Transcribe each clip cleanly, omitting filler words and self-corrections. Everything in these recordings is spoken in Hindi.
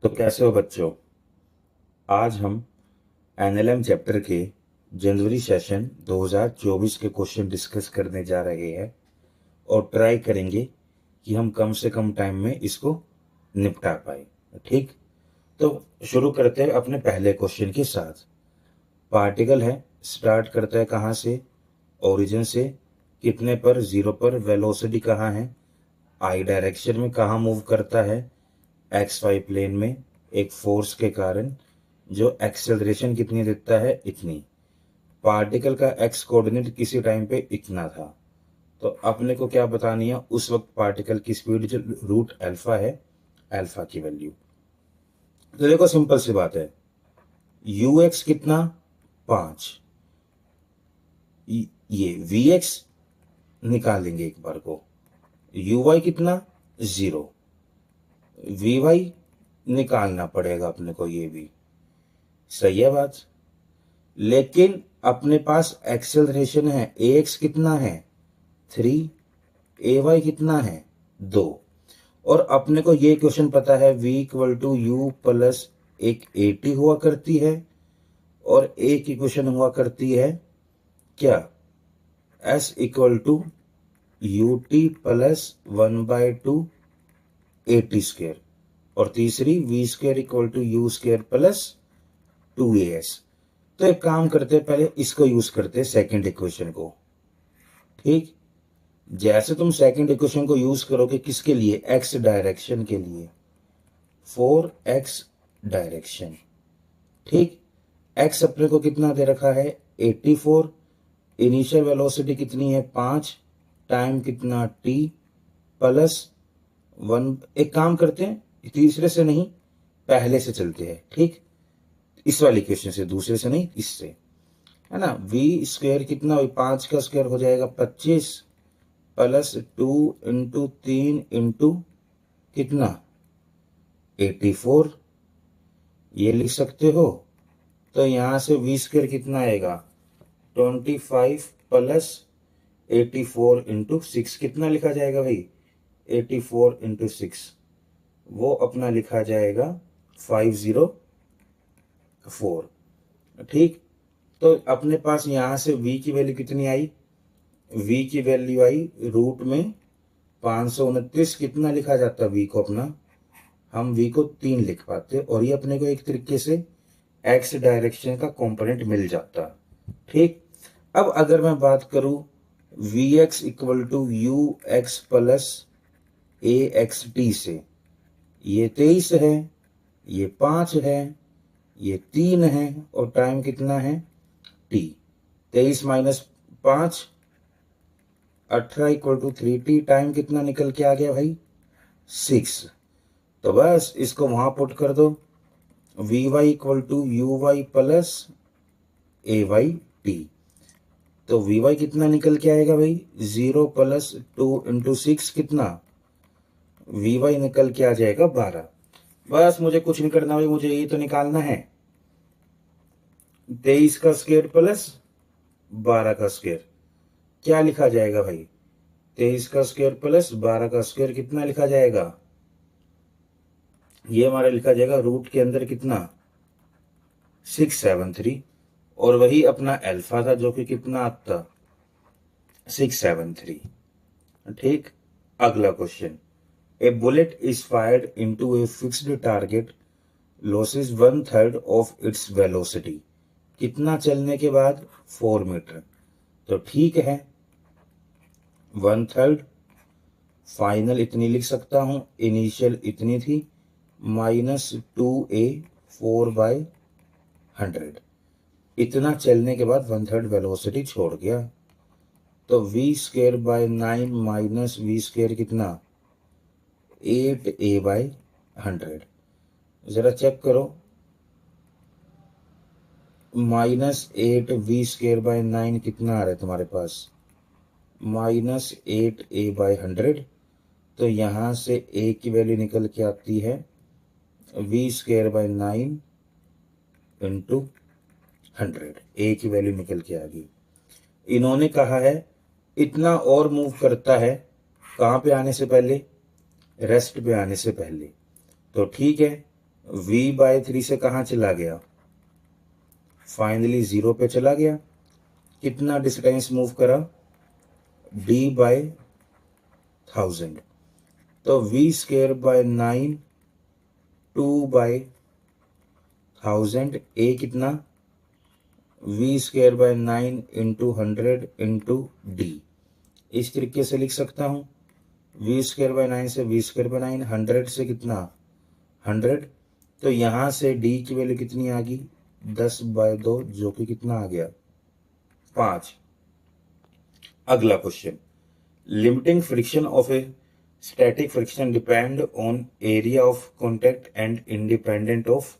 तो कैसे हो बच्चों। आज हम एनएलएम चैप्टर के जनवरी सेशन 2024 के क्वेश्चन डिस्कस करने जा रहे हैं और ट्राई करेंगे कि हम कम से कम टाइम में इसको निपटा पाए। ठीक, तो शुरू करते हैं अपने पहले क्वेश्चन के साथ। पार्टिकल है, स्टार्ट करता है कहाँ से? ओरिजिन से। कितने पर? 0 पर। वेलोसिटी कहाँ है? आई डायरेक्शन में। कहाँ मूव करता है? एक्स वाई प्लेन में। एक फोर्स के कारण जो एक्सेलरेशन कितनी देता है? इतनी। पार्टिकल का एक्स कोऑर्डिनेट किसी टाइम पे इतना था। तो अपने को क्या बतानी है? उस वक्त पार्टिकल की स्पीड जो रूट अल्फा है, अल्फा की वैल्यू। तो देखो सिंपल सी बात है, यू एक्स कितना? 5। ये वी एक्स निकालेंगे एक बार को। यू वाई कितना? 0। वी वाई निकालना पड़ेगा अपने को, ये भी सही है बात। लेकिन अपने पास एक्सेलरेशन है, ए एक्स कितना है? 3। ए वाई कितना है? 2। और अपने को ये क्वेश्चन पता है v equal to u plus एक ए टी हुआ करती है और ए की क्वेश्चन हुआ करती है क्या? S equal to u t plus 1/2 a t square. और तीसरी v square equal to u square plus 2as। तो एक काम करते हैं, पहले इसको यूज करते हैं सेकंड इक्वेशन को। ठीक, जैसे तुम सेकंड इक्वेशन को यूज करोगे किसके लिए? एक्स डायरेक्शन के लिए, फॉर एक्स डायरेक्शन। ठीक, एक्स अपने को कितना दे रखा है? 84। इनिशियल वेलोसिटी कितनी है? 5। टाइम कितना? T plus 1। एक काम करते हैं, तीसरे से नहीं पहले से चलते हैं। ठीक, इस वाली इक्वेशन से, दूसरे से नहीं, इससे, है ना। वी स्क्वेयर कितना? 5 का स्क्वायर हो जाएगा 25 प्लस 2 इंटू 3 इंटू कितना? 84। ये लिख सकते हो। तो यहां से वी स्क्वेयर कितना आएगा? 25 प्लस 84 इंटू 6। कितना लिखा जाएगा भाई? 84 इंटू 6, वो अपना लिखा जाएगा 504। ठीक, तो अपने पास यहां से v की वैल्यू कितनी आई? v की वैल्यू आई रूट में 529। कितना लिखा जाता v को अपना? हम v को 3 लिख पाते और ये अपने को एक तरीके से x डायरेक्शन का कंपोनेंट मिल जाता। ठीक, अब अगर मैं बात करूं v x equal to u x plus a x t से, ये 23 है, ये 5 है, ये 3 है और टाइम कितना है? T. 23 minus 5, 18 equal to 3t। Time कितना निकल के आ गया भाई? 6। तो बस इसको वहां पुट कर दो, v y equal to u y plus a y t. तो वी वाई कितना निकल के आएगा भाई? 0 प्लस 2 इंटू 6 कितना? वी वाई निकल के आ जाएगा 12। बस मुझे कुछ नहीं करना भाई, मुझे ये तो निकालना है 23 का स्क्वायर प्लस 12 का स्क्वायर। क्या लिखा जाएगा भाई? 23 का स्क्वायर प्लस 12 का स्क्वायर कितना लिखा जाएगा? ये हमारा लिखा जाएगा रूट के अंदर कितना? 673। और वही अपना अल्फा था जो कि कितना आता? 673। ठीक, अगला question. A bullet is fired into a fixed target, losses 1/3 of its velocity. कितना चलने के बाद? 4 मीटर। तो ठीक है, 1/3। फाइनल इतनी लिख सकता हूं, इनिशियल इतनी थी, -2a 4/100। इतना चलने के बाद 1/3 वेलोसिटी छोड़ गया। तो v square by 9 minus v square कितना? 8a/100। जरा चेक करो, -8 वी स्क्वेयर बाय 9 कितना आ रहा है तुम्हारे पास? -8a/100। तो यहां से a की वैल्यू निकल के आती है v square by 9 into 100। a की वैल्यू निकल के आ गई। इन्होंने कहा है इतना और मूव करता है, कहां पे आने से पहले? रेस्ट पे आने से पहले। तो ठीक है, V/3 से कहाँ चला गया, फाइनली 0 पे चला गया। कितना डिस्टेंस मूव करा, D/1000। तो V²/9 2/1000, A कितना, V²/9 इंटू 100 इंटू D। इस तरीके से लिख सकता हूँ। V²/9 से V²/9, 100 से कितना 100। तो यहां से D की वैल्यू कितनी आ गई, 10/2, जो कि कितना आ गया 5। अगला question, limiting friction of a static friction depend on area of contact and independent of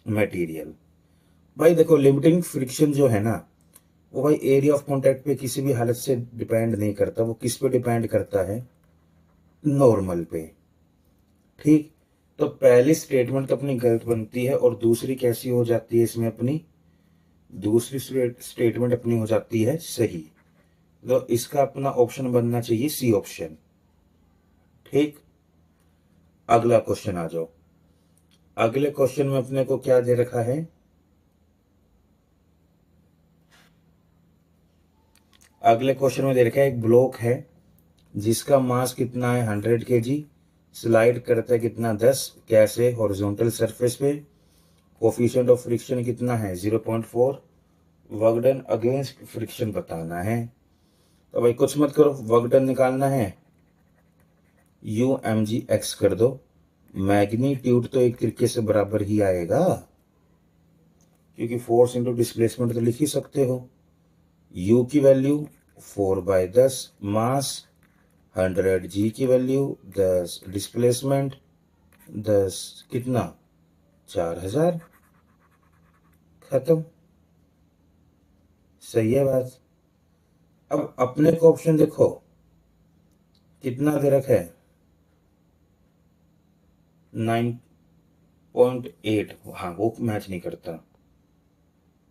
material. भाई देखो, लिमिटिंग फ्रिक्शन जो है ना, वो भाई एरिया ऑफ कॉन्टैक्ट पे किसी भी हालत से डिपेंड नहीं करता। वो किस पे डिपेंड करता है, नॉर्मल पे। ठीक, तो पहली स्टेटमेंट तो अपनी गलत बनती है, और दूसरी कैसी हो जाती है इसमें, अपनी दूसरी स्टेटमेंट अपनी हो जाती है सही। तो इसका अपना ऑप्शन बनना चाहिए सी ऑप्शन। ठीक, अगला क्वेश्चन आ जाओ। अगले क्वेश्चन में अपने को क्या दे रखा है, अगले क्वेश्चन में दे रखा है एक ब्लॉक है जिसका मास कितना है 100 kg, स्लाइड करता है कितना 10, कैसे, हॉरिजॉन्टल सरफेस पे। कोफिशिएंट ऑफ फ्रिक्शन कितना है 0.4, वर्क डन अगेंस्ट फ्रिक्शन बताना है। तो भाई कुछ मत करो, वर्क डन निकालना है, UmgX कर दो। मैग्नीट्यूड तो एक तरीके से बराबर ही आएगा, क्योंकि फोर्स इंटू डिस्प्लेसमेंट तो लिख ही सकते हो। U की वैल्यू 4/10, मास 100, G की वैल्यू 10, डिस्प्लेसमेंट 10, कितना 4000, खत्म। सही है बात। अब अपने को ऑप्शन देखो कितना दे रखा है, 9.8। हाँ, वो मैच नहीं करता।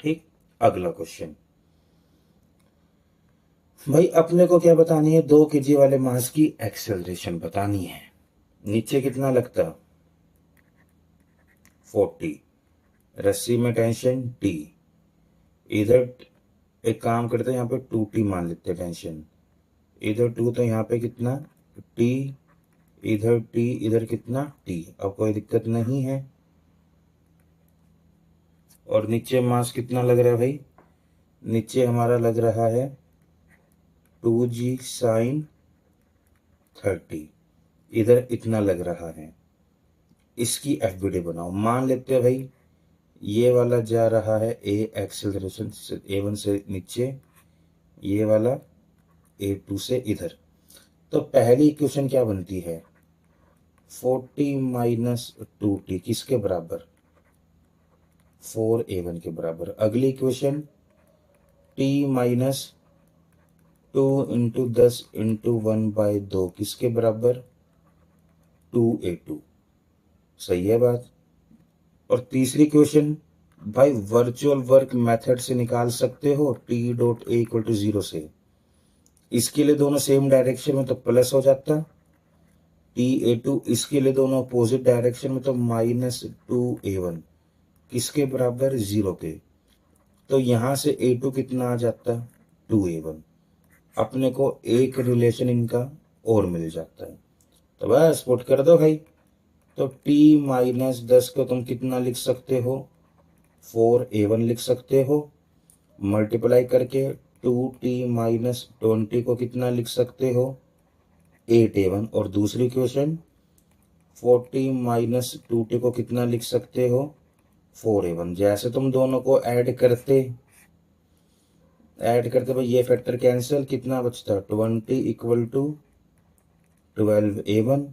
ठीक, अगला क्वेश्चन, भाई अपने को क्या बतानी है, 2 kg वाले मास की एक्सेलरेशन बतानी है। नीचे कितना लगता, 40, रस्सी में टेंशन T, इधर एक काम करते हैं, यहाँ पे 2T मान लेते हैं टेंशन, इधर 2, तो यहाँ पे कितना T, इधर T, इधर कितना T। अब कोई दिक्कत नहीं है। और नीचे मास कितना लग रहा है भाई, नीचे हमारा लग रहा है 2G sin 30, इधर इतना लग रहा है। इसकी FBD बनाओ। मान लेते हैं भाई ये वाला जा रहा है A एक्सेलरेशन से A1 से नीचे, ये वाला A2 से इधर। तो पहली इक्वेशन क्या बनती है, 40 माइनस 2T किसके बराबर, 4A1 के बराबर। अगली equation T minus 2 into 10 into 1/2 किसके बराबर, 2A2। सही है बात। और तीसरी क्वेश्चन भाई वर्चुअल वर्क मेथड से निकाल सकते हो, T.A = 0 से। इसके लिए दोनों सेम डायरेक्शन में तो प्लस हो जाता, T_A2। इसके लिए दोनों अपोजिट डायरेक्शन में तो -2A1 किसके बराबर, 0 के। तो यहां से A2 कितना आ जाता, 2A1। अपने को एक रिलेशन इनका और मिल जाता है। तो बस पुट कर दो भाई। तो T माइनस 10 को तुम कितना लिख सकते हो, 4A1 लिख सकते हो। मल्टीप्लाई करके 2T माइनस 20 को कितना लिख सकते हो, 8A1। और दूसरी क्वेश्चन 40 माइनस 2T को कितना लिख सकते हो, 4A1। जैसे तुम दोनों को ऐड करते भाई ये फैक्टर कैंसिल, कितना बचता 20 इक्वल टू 12A1।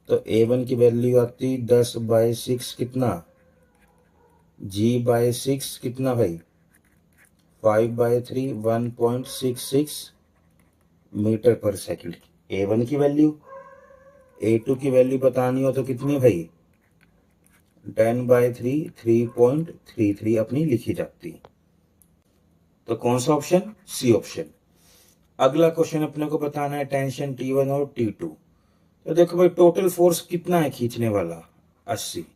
तो A1 की वैल्यू आती 10/6, कितना G/6 कितना भाई 5/3, 1.66 मीटर पर सेकंड। A1 की वैल्यू, A2 की वैल्यू बतानी हो तो कितनी भाई 10/3, 3.33 अपनी लिखी जाती। तो कौन सा ऑप्शन, सी ऑप्शन। अगला क्वेश्चन अपने को बताना है टेंशन T1 और T2। तो देखो भाई टोटल फोर्स कितना है खींचने वाला, 80।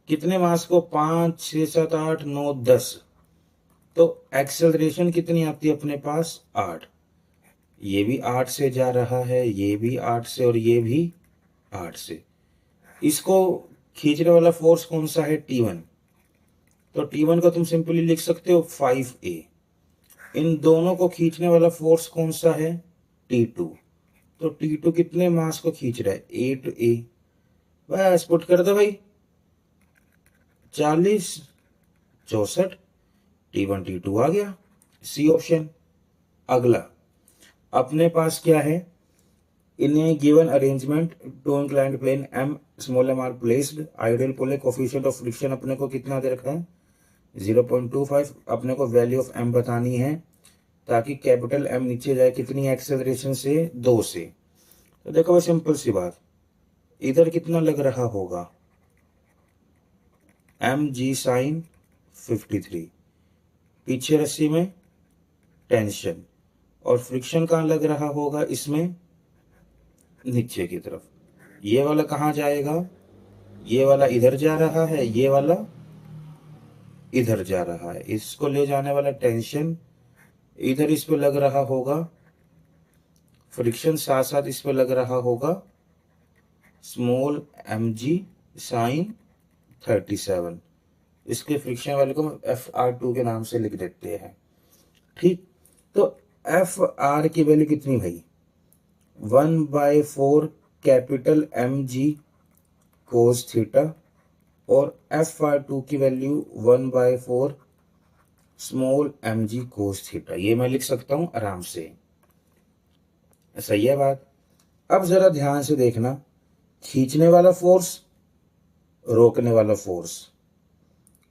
कितने मास को, 5 6 7 8 9 10, तो एक्सेलरेशन कितनी आती है अपने पास, 8। ये भी 8 से जा रहा है, ये भी 8 से, और ये भी 8 से। इसको खींचने वाला फोर्स कौन सा है, T1। तो T1 को तुम सिंपली लिख सकते हो 5A। इन दोनों को खींचने वाला फोर्स कौन सा है, T2। तो T2 कितने मास को खींच रहा है, 8A। बस पुट कर दो भाई, 40 64, T1 T2 आ गया, सी ऑप्शन। अगला अपने पास क्या है, in a given arrangement two inclined plane m small m are placed, ideal pull coefficient of friction अपने को कितना दे रखा है, 0.25। अपने को वैल्यू ऑफ एम बतानी है ताकि कैपिटल एम नीचे जाए, कितनी एक्सेलरेशन से, 2 से। तो देखो भाई सिंपल सी बात, इधर कितना लग रहा होगा, एम जी साइन 53, पीछे रस्सी में टेंशन, और फ्रिक्शन कहाँ लग रहा होगा, इसमें नीचे की तरफ। ये वाला कहाँ जाएगा, ये वाला इधर जा रहा है, ये वाला इधर जा रहा है। इसको ले जाने वाला टेंशन इधर इस पे लग रहा होगा, फ्रिक्शन साथ साथ इस पे लग रहा होगा, स्मॉल एम जी साइन 37। इसके फ्रिक्शन वाले को FR2 के नाम से लिख देते हैं, ठीक। तो FR की वैल्यू कितनी भाई, 1/4 कैपिटल MG कोस थीटा, और FR2 की value 1/4 small MG cos theta. ये मैं लिख सकता हूं आराम से, सही है बात। अब जरा ध्यान से देखना, खींचने वाला फोर्स, रोकने वाला फोर्स,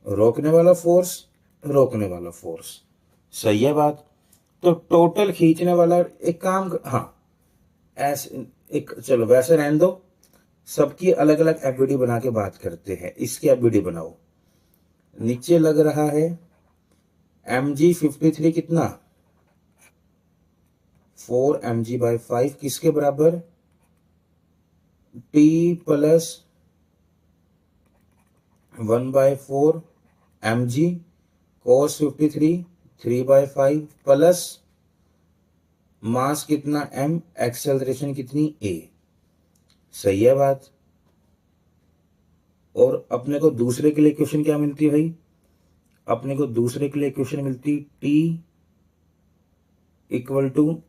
रोकने वाला फोर्स, रोकने वाला फोर्स, सही है बात। तो टोटल खींचने वाला, एक काम हाँ ऐसे एक, चलो वैसे रहने दो, सबकी अलग अलग एफबीडी बना के बात करते हैं। इसकी एफबीडी बनाओ, नीचे लग रहा है MG 53 कितना, 4 mg/5, किसके बराबर, T plus 1/4 mg cos 53 3/5 plus mass कितना m, एक्सेलरेशन कितनी a, सही है बात। और अपने को दूसरे के लिए इक्वेशन क्या मिलती है भाई, अपने को दूसरे के लिए इक्वेशन मिलती T इक्वल टू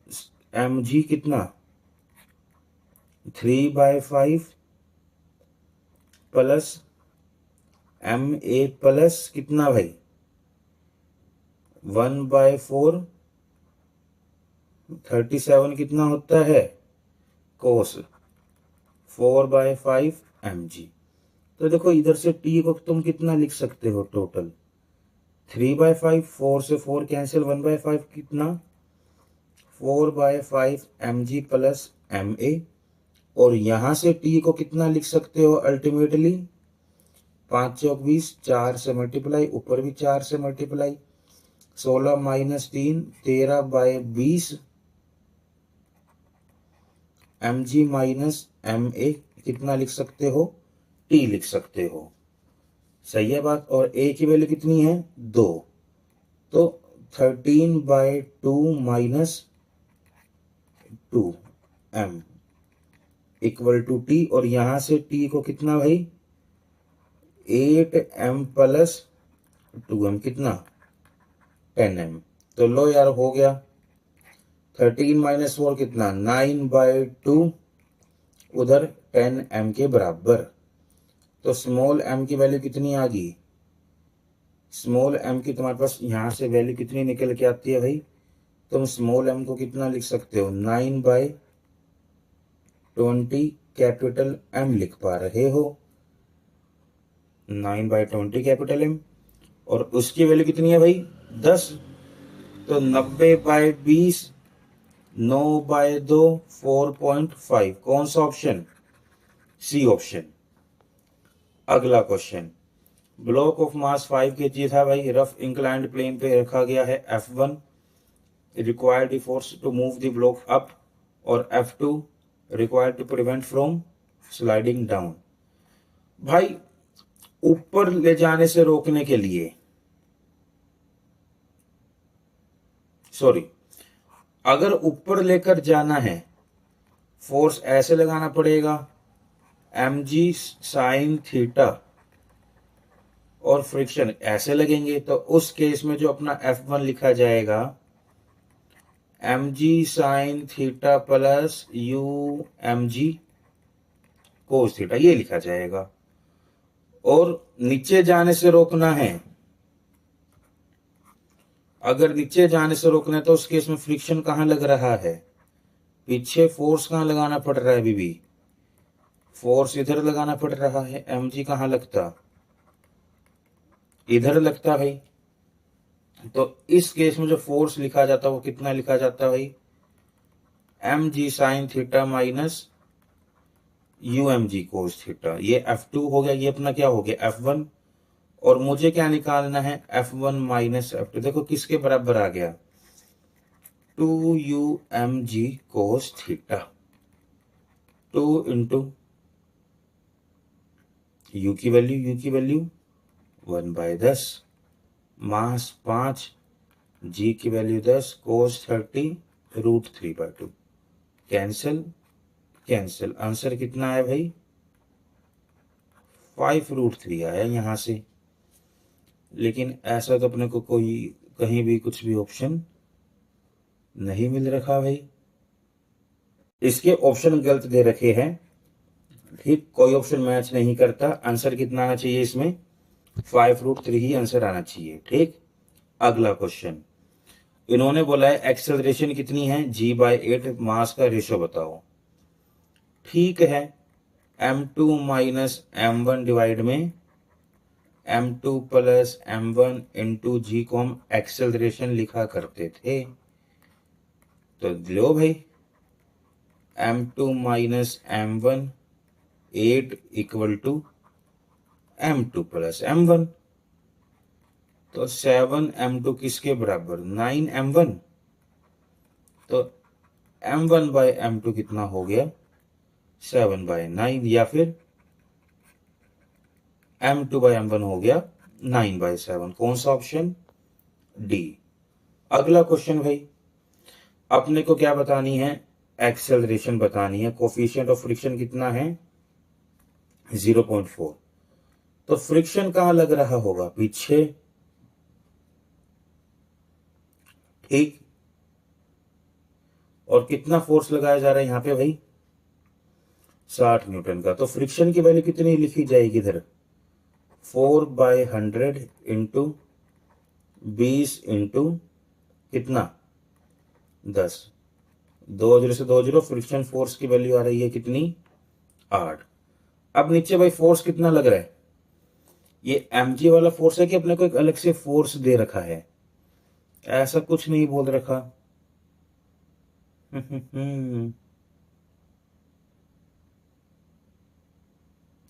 mg कितना 3/5 प्लस MA प्लस कितना भाई 1/4, 37 कितना होता है कोस 4/5 mg। तो देखो इधर से T को तुम कितना लिख सकते हो, टोटल 3/5, 4 से 4 कैंसिल, 1/5 कितना 4/5 mg प्लस MA। और यहां से T को कितना लिख सकते हो अल्टीमेटली, 5 चौक 20, 4 से मल्टीप्लाई, ऊपर भी 4 से multiply, 16 minus 3 13/20 mg minus MA कितना लिख सकते हो, T लिख सकते हो, सही है बात। और A की वैल्यू कितनी है 2, तो 13/2 minus 2m equal to T। और यहां से T को कितना भाई 8m प्लस 2m कितना 10m। तो लो यार हो गया, 13 माइनस 4 कितना 9/2, उधर 10m के बराबर। तो स्मॉल m की वैल्यू कितनी आ गई, स्मॉल m की तुम्हारे पास यहां से वैल्यू कितनी निकल के आती है भाई, तुम स्मॉल m को कितना लिख सकते हो 9/20 कैपिटल M लिख पा रहे हो, 9/20 कैपिटल M। और उसकी वैल्यू कितनी है भाई 10, तो 90/20 9/2 4.5, कौन सा ऑप्शन, सी ऑप्शन। अगला question, block of mass 5 kg था भाई, रफ इंक्लाइंड प्लेन पे रखा गया है, F1 required force to move the block up, और F2 required to prevent from sliding down. भाई ऊपर ले जाने से रोकने के लिए, सॉरी, अगर ऊपर लेकर जाना है फोर्स ऐसे लगाना पड़ेगा, mg साइन थीटा, और फ्रिक्शन ऐसे लगेंगे। तो उस केस में जो अपना F1 लिखा जाएगा mg sine theta plus you mg cos theta, ये लिखा जाएगा। और नीचे जाने से रोकना है, अगर नीचे जाने से रोकना है तो उस केस में फ्रिक्शन कहां लग रहा है, पीछे फोर्स कहां लगाना पड़ रहा है, अभी भी फोर्स इधर लगाना पड़ रहा है। mg कहां लगता, इधर लगता भाई। तो इस केस में जो फोर्स लिखा जाता है वो कितना लिखा जाता है भाई, mg sine theta minus umg cos theta. ये F2 हो गया, ये अपना क्या हो गया F1। और मुझे क्या निकालना है, F1 माइनस F2। देखो किसके बराबर आ गया, 2umg cos theta, 2 into u की वैल्यू 1/10, मास 5, g की वैल्यू 10, कोस 30, √3/2। कैंसिल, आंसर कितना है भाई, 5√3 आया यहां से। लेकिन ऐसा तो अपने को कोई कहीं भी कुछ भी ऑप्शन नहीं मिल रखा भाई, इसके ऑप्शन गलत दे रखे हैं। ठीक, कोई ऑप्शन मैच नहीं करता। आंसर कितना आना चाहिए इसमें, 5√3 ही आंसर आना चाहिए। ठीक, अगला क्वेश्चन, इन्होंने बोला है एक्सेलरेशन कितनी है, g/8, मास का रेशो बताओ। ठीक है, m2 माइनस m1 डिवाइड में m2 प्लस m1 इंटू जी को हम एक्सेलरेशन लिखा करते थे। तो लो भाई, m2 minus m1 8 equal to m2 plus m1। तो 7m2 किसके बराबर, 9m1। तो m1/m2 कितना हो गया, 7/9, या फिर m2/m1 हो गया 9/7। कौन सा ऑप्शन, डी। अगला क्वेश्चन भाई, अपने को क्या बतानी है, एक्सेलरेशन बतानी है। कोफिशिएंट ऑफ फ्रिक्शन कितना है, 0.4। तो फ्रिक्शन कहां लग रहा होगा, पीछे। ठीक, और कितना फोर्स लगाया जा रहा है यहां पे भाई, 60 न्यूटन का। तो फ्रिक्शन की वैल्यू कितनी लिखी जाएगी इधर, 4/100 इंटू 20 इंटू कितना, 10। 2 0 से 2 0, फ्रिक्शन फोर्स की वैल्यू आ रही है कितनी, 8। अब नीचे भाई फोर्स कितना लग रहा है, ये mg वाला फोर्स है कि अपने को एक अलग से फोर्स दे रखा है, ऐसा कुछ नहीं बोल रखा।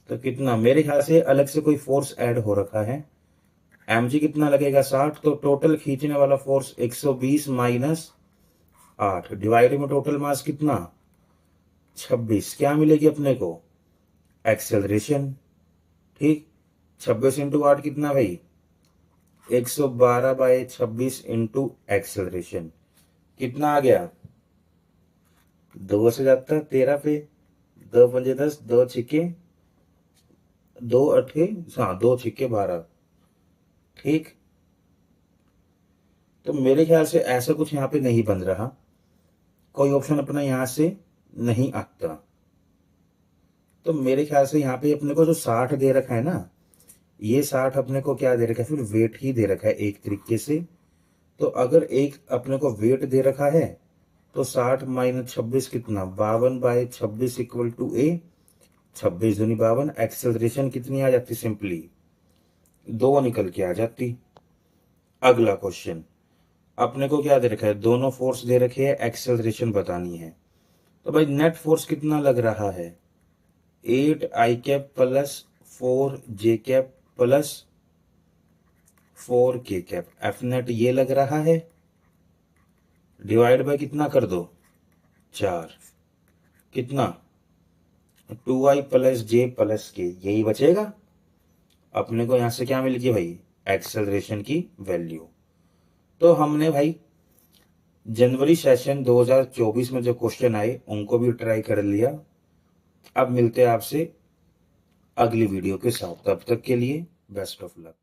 तो कितना, मेरे ख्याल से अलग से कोई फोर्स ऐड हो रखा है। mg कितना लगेगा, 60। तो टोटल खींचने वाला फोर्स 120 माइनस 8 डिवाइड में टोटल मास कितना, 26। क्या मिलेगी अपने को, एक्सेलरेशन। ठीक, 26 इंटू 8 कितना भाई, 112/26 इंटू एक्सेलरेशन कितना आ गया, 2 से जाता 13 पे, 2 पंजे 10, 2 छिक्के 2 अठे, हाँ 2 छिक्के 12। ठीक, तो मेरे ख्याल से ऐसा कुछ यहाँ पे नहीं बन रहा, कोई ऑप्शन अपना यहां से नहीं आता। तो मेरे ख्याल से यहाँ पे अपने को जो 60 दे रखा है ना, ये 60 अपने को क्या दे रखा है, फिर वेट ही दे रखा है एक तरीके से। तो अगर एक अपने को वेट दे रखा है तो 60 माइनस 26 कितना, 52/26 इक्वल टू ए, 26 दूनी 52। एक्सेलरेशन कितनी आ जाती, सिंपली 2 निकल के आ जाती। अगला क्वेश्चन, अपने को क्या दे रखा है, दोनों फोर्स दे रखे है, एक्सेलरेशन बतानी है। तो भाई नेट फोर्स कितना लग रहा है, 8i cap plus 4j cap plus 4k cap, F net ये लग रहा है, डिवाइड बाय कितना कर दो, 4, कितना 2i plus j plus k, यही बचेगा। अपने को यहाँ से क्या मिल गई भाई, एक्सेलरेशन की वैल्यू। तो हमने भाई जनवरी सेशन 2024 में जो क्वेश्चन आए उनको भी ट्राई कर लिया। अब मिलते हैं आपसे अगली वीडियो के साथ, तब तक के लिए बेस्ट ऑफ लक।